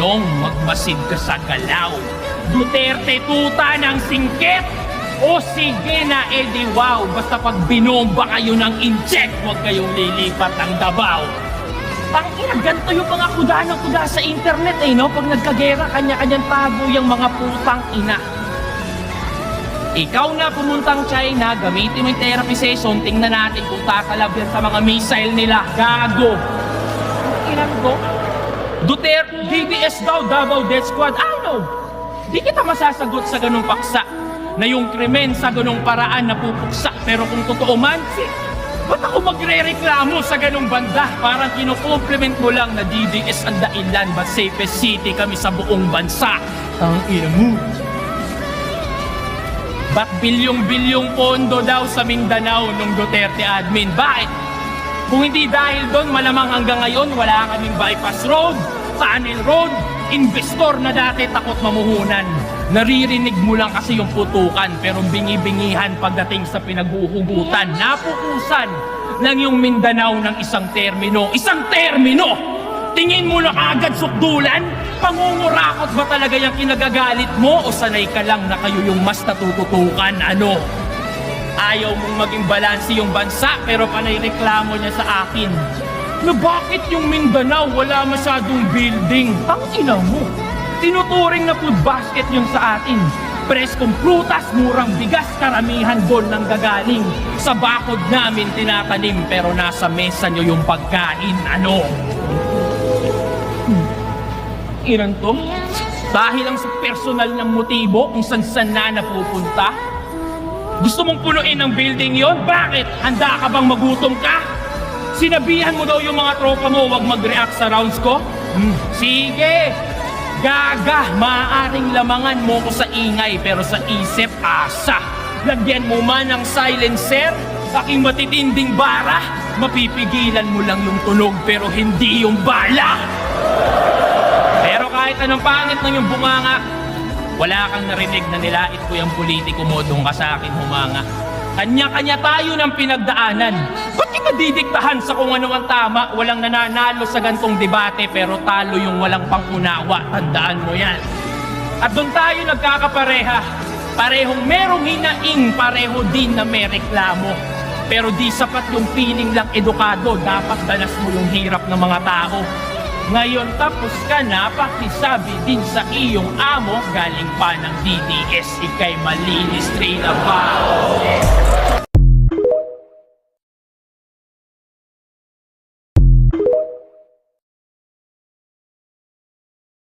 Tanong, magmasid ka sa galaw. Duterte tuta ng singkit. O sige na, edi wow. Basta pag binomba kayo ng incheck, huwag kayong lilipat ng Davao. Tangina, ganito yung mga kuda ng kuda sa internet no? Pag nagkagera, kanya-kanyang tago yung mga putang ina. Ikaw na pumuntang China, gamitin mo yung therapy session, tingnan natin kung tatalab yan sa mga missile nila. Gago! Ilan ko? Duterte, DDS daw, Davao Death Squad. Ano? Di kita masasagot sa ganung paksa na yung krimen sa ganung paraan na pupuksa. Pero kung totoo man, ba't ako magre-reklamo sa ganung banda? Parang kinukompliment mo lang na DDS ang dahilan, but safest city kami sa buong bansa. Ang ina mo. Ba't bilyong-bilyong pondo daw sa Mindanao nung Duterte admin? Bakit? Kung hindi dahil doon, malamang hanggang ngayon wala kaming bypass road, tunnel road, investor na dati takot mamuhunan. Naririnig mo lang kasi yung putukan, pero bingi-bingihan pagdating sa pinaghuhugutan. Napukusan lang yung Mindanao ng isang termino. Isang termino! Tingin mo na agad sukdulan? Pangungurakot ba talaga yung kinagagalit mo? O sanay ka lang na kayo yung mas natututukan? Ano? Ayaw mong maging balansi yung bansa, pero panay reklamo niya sa akin na bakit yung Mindanao wala masyadong building? Ang ina mo! Tinuturing na food basket yung sa atin. Preskong prutas, murang bigas, karamihan doon nang gagaling. Sa bakod namin tinatanim, pero nasa mesa nyo yung pagkain. Ano? Ilan to? Dahil lang sa personal ng motibo kung saan na napupunta? Gusto mong punuin ang building yon? Bakit? Handa ka bang magutom ka? Sinabihan mo daw yung mga tropa mo huwag mag-react sa rounds ko? Sige! Gaga! Maaaring lamangan mo ko sa ingay pero sa isip, asa! Lagyan mo man ng silencer, aking matitinding bara, mapipigilan mo lang yung tunog pero hindi yung bala! Pero kahit anong pangit ng yung bunganga, wala kang narinig na nilait ko yung politiko mo, doon ka sa akin humanga. Kanya-kanya tayo ng pinagdaanan. Ba't di ka didiktahan sa kung ano ang tama? Walang nananalo sa gantong debate pero talo yung walang pangunawa. Tandaan mo yan. At doon tayo nagkakapareha. Parehong merong hinaing, pareho din na may reklamo. Pero di sapat yung feeling lang edukado. Dapat danas mo yung hirap ng mga tao. Ngayon tapos ka na, pakisabi din sa iyong amo, galing pa ng DDS, ikay malinis train na ba?